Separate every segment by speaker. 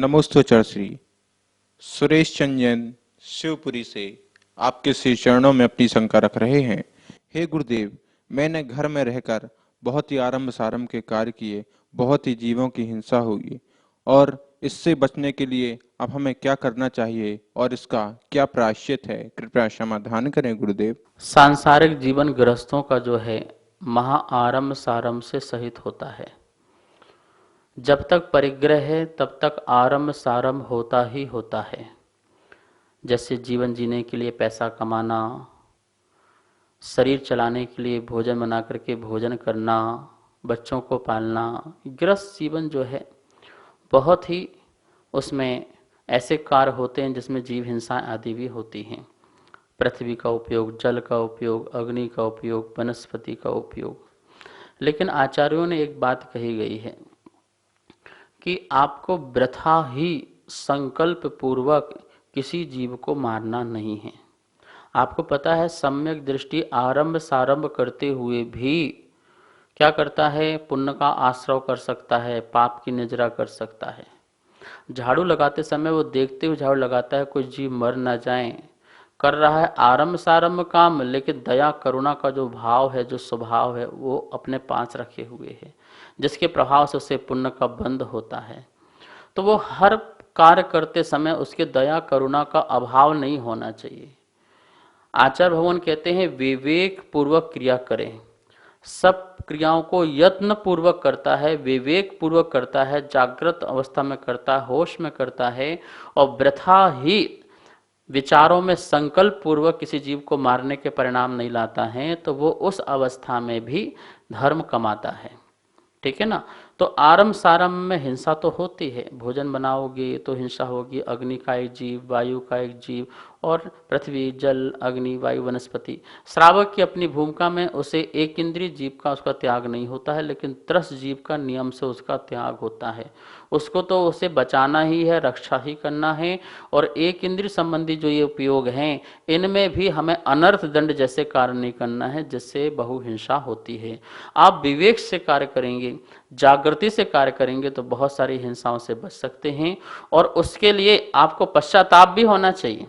Speaker 1: नमोस्तोचर श्री सुरेश चंदन शिवपुरी से आपके श्री चरणों में अपनी शंका रख रहे हैं। हे गुरुदेव, मैंने घर में रहकर बहुत ही आरंभ सारंभ के कार्य किए, बहुत ही जीवों की हिंसा हुई और इससे बचने के लिए अब हमें क्या करना चाहिए और इसका क्या प्रायश्चित है, कृपया समाधान करें गुरुदेव।
Speaker 2: सांसारिक जीवन गृहस्थों का जो है महा आरंभ सारंभ से सहित होता है। जब तक परिग्रह है तब तक आरंभ सारंभ होता ही होता है। जैसे जीवन जीने के लिए पैसा कमाना, शरीर चलाने के लिए भोजन बना करके भोजन करना, बच्चों को पालना, गृहस्थ जीवन जो है बहुत ही उसमें ऐसे कार्य होते हैं जिसमें जीव हिंसा आदि भी होती हैं। पृथ्वी का उपयोग, जल का उपयोग, अग्नि का उपयोग, वनस्पति का उपयोग। लेकिन आचार्यों ने एक बात कही गई है कि आपको वृथा ही संकल्प पूर्वक किसी जीव को मारना नहीं है। आपको पता है सम्यक दृष्टि आरंभ सारंभ करते हुए भी क्या करता है, पुण्य का आश्रव कर सकता है, पाप की निजरा कर सकता है। झाड़ू लगाते समय वो देखते हुए झाड़ू लगाता है कोई जीव मर ना जाए, कर रहा है आरंभ सारंभ काम, लेकिन दया करुणा का जो भाव है, जो स्वभाव है, वो अपने पास रखे हुए है, जिसके प्रभाव से उसे पुण्य का बंध होता है। तो वो हर कार्य करते समय उसके दया करुणा का अभाव नहीं होना चाहिए। आचार्य भगवान कहते हैं विवेक पूर्वक क्रिया करें। सब क्रियाओं को यत्न पूर्वक करता है, विवेक पूर्वक करता है, जागृत अवस्था में करता है, होश में करता है, और वृथा ही विचारों में संकल्प पूर्वक किसी जीव को मारने के परिणाम नहीं लाता है, तो वो उस अवस्था में भी धर्म कमाता है। ठीक है ना। तो आरंभ सारंभ में हिंसा तो होती है, भोजन बनाओगे तो हिंसा होगी, अग्नि का एक जीव, वायु का एक जीव, और पृथ्वी, जल, अग्नि, वायु, वनस्पति। श्रावक की अपनी भूमिका में उसे एक इंद्रिय जीव का उसका त्याग नहीं होता है, लेकिन त्रस जीव का नियम से उसका त्याग होता है। उसको तो उसे बचाना ही है, रक्षा ही करना है। और एक इंद्रिय संबंधी जो ये उपयोग हैं, इनमें भी हमें अनर्थ दंड जैसे कार्य नहीं करना है जिससे बहुहिंसा होती है। आप विवेक से कार्य करेंगे, जागृति से कार्य करेंगे तो बहुत सारी हिंसाओं से बच सकते हैं। और उसके लिए आपको पश्चाताप भी होना चाहिए।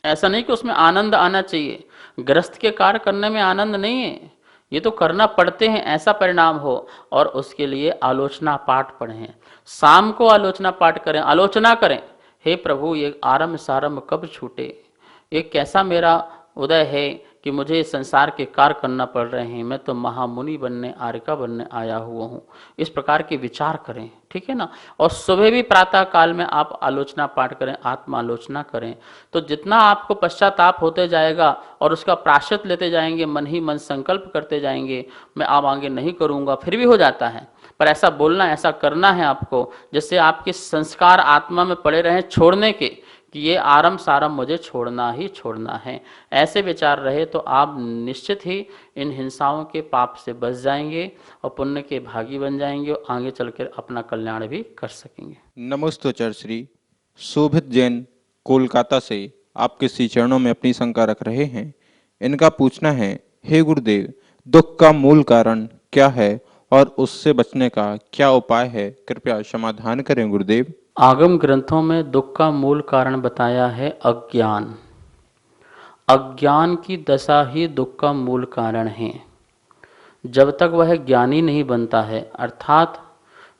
Speaker 2: ऐसा नहीं कि उसमें आनंद आना चाहिए। गृहस्थ के कार्य करने में आनंद नहीं है, ये तो करना पड़ते हैं, ऐसा परिणाम हो। और उसके लिए आलोचना पाठ पढ़ें, शाम को आलोचना पाठ करें, आलोचना करें, हे प्रभु ये आरंभ सारंभ कब छूटे, ये कैसा मेरा उदय है कि मुझे इस संसार के कार्य करना पड़ रहे हैं, मैं तो महामुनि बनने, आर्यका बनने आया हुआ हूँ। इस प्रकार के विचार करें, ठीक है ना। और सुबह भी प्रातः काल में आप आलोचना पाठ करें, आत्मा आलोचना करें। तो जितना आपको पश्चाताप होते जाएगा और उसका प्रायश्चित लेते जाएंगे, मन ही मन संकल्प करते जाएंगे, मैं अब आगे नहीं करूँगा, फिर भी हो जाता है। पर ऐसा बोलना, ऐसा करना है आपको, जिससे आपके संस्कार आत्मा में पड़े रहें छोड़ने के, कि ये आरंभ सारंभ मुझे छोड़ना ही छोड़ना है। ऐसे विचार रहे तो आप निश्चित ही इन हिंसाओं के पाप से बच जाएंगे और पुण्य के भागी बन जाएंगे और आगे चलकर अपना कल्याण भी कर सकेंगे।
Speaker 1: नमोस्तोचर श्री शोभित जैन कोलकाता से आपके श्री चरणों में अपनी शंका रख रहे हैं। इनका पूछना है, हे गुरुदेव, दुख का मूल कारण क्या है और उससे बचने का क्या उपाय है, कृपया समाधान करें गुरुदेव।
Speaker 2: आगम ग्रंथों में दुख का मूल कारण बताया है अज्ञान। अज्ञान की दशा ही दुख का मूल कारण है। जब तक वह ज्ञानी नहीं बनता है, अर्थात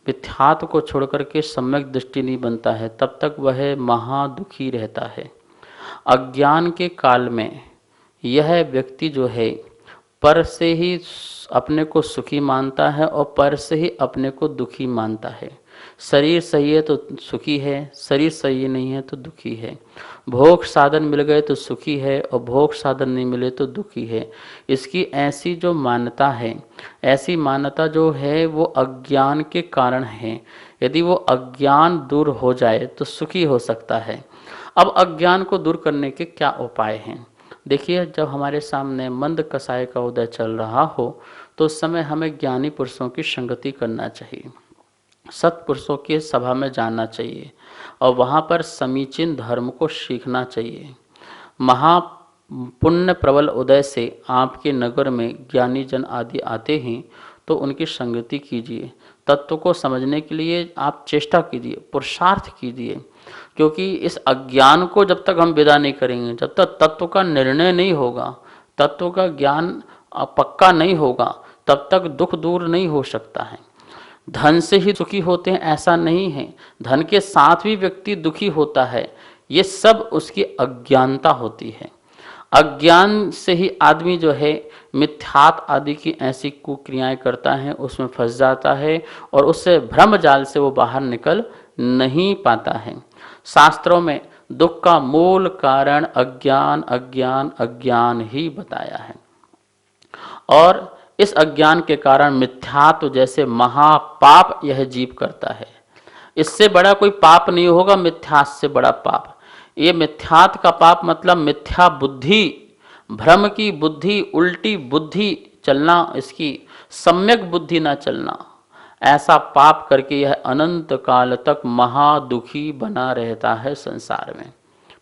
Speaker 2: मिथ्यात्व को छोड़कर के सम्यक दृष्टि नहीं बनता है, तब तक वह महादुखी रहता है। अज्ञान के काल में यह व्यक्ति जो है पर से ही अपने को सुखी मानता है और पर से ही अपने को दुखी मानता है। शरीर सही है तो सुखी है, शरीर सही नहीं है तो दुखी है। भोग साधन मिल गए तो सुखी है और भोग साधन नहीं मिले तो दुखी है। इसकी ऐसी जो मान्यता है, ऐसी मान्यता जो है वो अज्ञान के कारण है। यदि वो अज्ञान दूर हो जाए तो सुखी हो सकता है। अब अज्ञान को दूर करने के क्या उपाय हैं? देखिए, जब हमारे सामने मंद कसाय का उदय चल रहा हो तो उस समय हमें ज्ञानी पुरुषों की संगति करना चाहिए, सत्पुरुषों के सभा में जाना चाहिए और वहाँ पर समीचीन धर्म को सीखना चाहिए। महा पुण्य प्रबल उदय से आपके नगर में ज्ञानी जन आदि आते हैं तो उनकी संगति कीजिए, तत्व को समझने के लिए आप चेष्टा कीजिए, पुरुषार्थ कीजिए, क्योंकि इस अज्ञान को जब तक हम विदा नहीं करेंगे, जब तक तत्व का निर्णय नहीं होगा, तत्व का ज्ञान पक्का नहीं होगा, तब तक दुख दूर नहीं हो सकता है। धन से ही सुखी होते हैं ऐसा नहीं है, धन के साथ भी व्यक्ति दुखी होता है। ये सब उसकी अज्ञानता होती है। अज्ञान से ही आदमी जो है मिथ्यात आदि की ऐसी कुक्रियाएं करता है, उसमें फंस जाता है और उससे भ्रम जाल से वो बाहर निकल नहीं पाता है। शास्त्रों में दुख का मूल कारण अज्ञान अज्ञान अज्ञान ही बताया है, और इस अज्ञान के कारण मिथ्यात्व जैसे महापाप यह जीव करता है। इससे बड़ा कोई पाप नहीं होगा, मिथ्यात से बड़ा पाप। ये मिथ्यात का पाप मतलब मिथ्या बुद्धि, भ्रम की बुद्धि, उल्टी बुद्धि चलना, इसकी सम्यक बुद्धि ना चलना, ऐसा पाप करके यह अनंत काल तक महादुखी बना रहता है संसार में।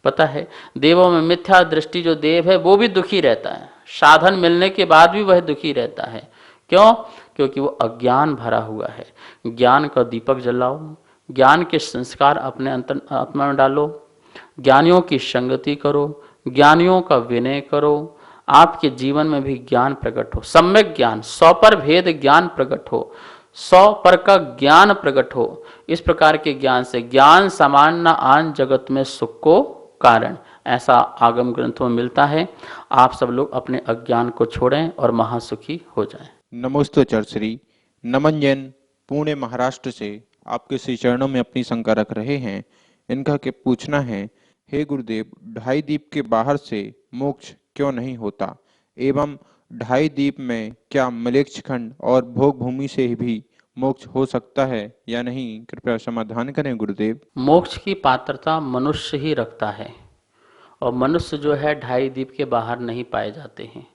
Speaker 2: पता है, देवों में मिथ्या दृष्टि जो देव है वो भी दुखी रहता है, साधन मिलने के बाद भी वह दुखी रहता है। क्यों? क्योंकि वो अज्ञान भरा हुआ है। ज्ञान का दीपक जलाओ, ज्ञान के संस्कार अपने अंतर आत्मा में डालो, ज्ञानियों की संगति करो, ज्ञानियों का विनय करो, आपके जीवन में भी ज्ञान प्रकट हो, सम्यक ज्ञान, 100 पर भेद ज्ञान प्रकट हो, 100 पर का ज्ञान प्रकट हो। इस प्रकार के ज्ञान से ज्ञान समान न आन जगत में सुख को कारण, ऐसा आगम ग्रंथों में मिलता है। आप सब लोग अपने अज्ञान को छोड़ें और महासुखी हो जाएं।
Speaker 1: नमोस्तुचर श्री नमन जैन पुणे महाराष्ट्र से आपके श्री चरणों में अपनी शंका रख रहे हैं। इनका के पूछना है, हे गुरुदेव, ढाई दीप के बाहर से मोक्ष क्यों नहीं होता, एवं ढाई दीप में क्या मलेच्छ खंड और भोग भूमि से भी मोक्ष हो सकता है या नहीं? कृपया समाधान करें गुरुदेव।
Speaker 2: मोक्ष की पात्रता मनुष्य ही रखता है, और मनुष्य जो है ढाई दीप के बाहर नहीं पाए जाते हैं,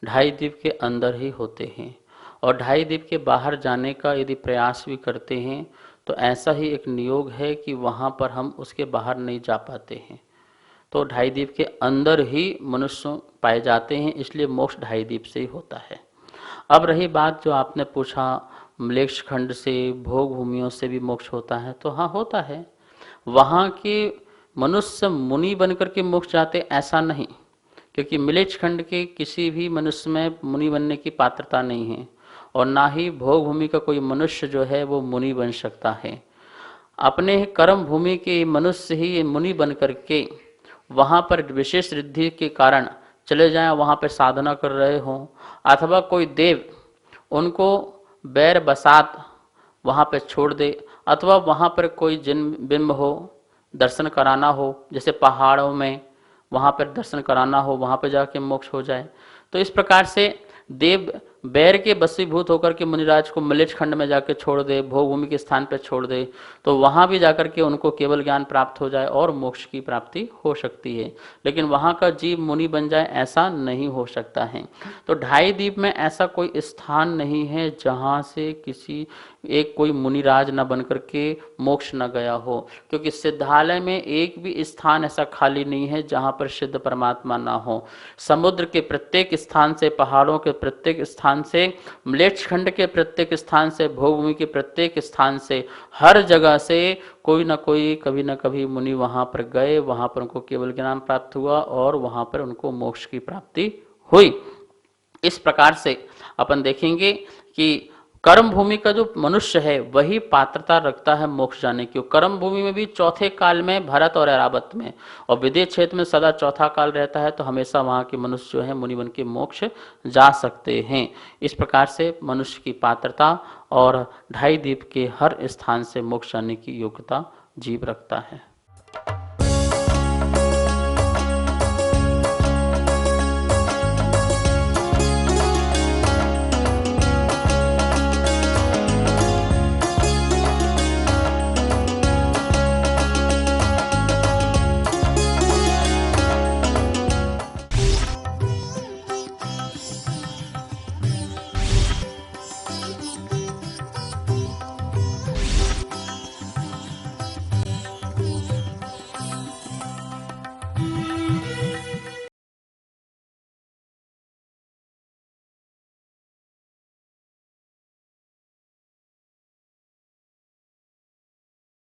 Speaker 2: ढाई दीप के अंदर ही होते हैं। और ढाई दीप के बाहर जाने का यदि प्रयास भी करते हैं तो ऐसा ही एक नियोग है कि वहाँ पर हम उसके बाहर नहीं जा पाते हैं। तो ढाई दीप के अंदर ही मनुष्य पाए जाते हैं, इसलिए मोक्ष ढाई दीप से ही होता है। अब रही बात जो आपने पूछा, मलेच्छ खंड से, भोग भूमियों से भी मोक्ष होता है, तो हाँ होता है। वहाँ के मनुष्य मुनि बनकर के मोक्ष जाते ऐसा नहीं, क्योंकि मलेच्छ खंड के किसी भी मनुष्य में मुनि बनने की पात्रता नहीं है, और ना ही भोग भूमि का कोई मनुष्य जो है वो मुनि बन सकता है। अपने कर्म भूमि के मनुष्य ही मुनि बन करके वहाँ पर विशेष रिद्धि के कारण चले जाएं, वहाँ पर साधना कर रहे हों, अथवा कोई देव उनको बैर बसात वहाँ पर छोड़ दे, अथवा वहाँ पर कोई जिन बिंब हो, दर्शन कराना हो, जैसे पहाड़ों में वहाँ पर दर्शन कराना हो, वहाँ पर जाके मोक्ष हो जाए। तो इस प्रकार से देव बैर के बसीभूत होकर के मुनिराज को मलेच्छ खंड में जाकर छोड़ दे, भोग भूमि के स्थान पर छोड़ दे, तो वहाँ भी जाकर के उनको केवल ज्ञान प्राप्त हो जाए और मोक्ष की प्राप्ति हो सकती है। लेकिन वहाँ का जीव मुनि बन जाए ऐसा नहीं हो सकता है। तो ढाई दीप में ऐसा कोई स्थान नहीं है जहाँ से किसी एक कोई मुनिराज न बन करके मोक्ष न गया हो, क्योंकि सिद्धालय में एक भी स्थान ऐसा खाली नहीं है जहाँ पर सिद्ध परमात्मा ना हो। समुद्र के प्रत्येक स्थान से, पहाड़ों के प्रत्येक स्थान से, मलेच्छ खंड के प्रत्येक स्थान से, भोगभूमि के प्रत्येक स्थान से, हर जगह से कोई ना कोई कभी ना कभी मुनि वहाँ पर गए, वहाँ पर उनको केवल ज्ञान प्राप्त हुआ और वहाँ पर उनको मोक्ष की प्राप्ति हुई। इस प्रकार से अपन देखेंगे कि कर्म भूमि का जो मनुष्य है वही पात्रता रखता है मोक्ष जाने की। कर्म भूमि में भी चौथे काल में भरत और ऐरावत में, और विदेह क्षेत्र में सदा चौथा काल रहता है, तो हमेशा वहाँ के मनुष्य जो है मुनि बन के मोक्ष जा सकते हैं। इस प्रकार से मनुष्य की पात्रता और ढाई दीप के हर स्थान से मोक्ष जाने की योग्यता जीव रखता है।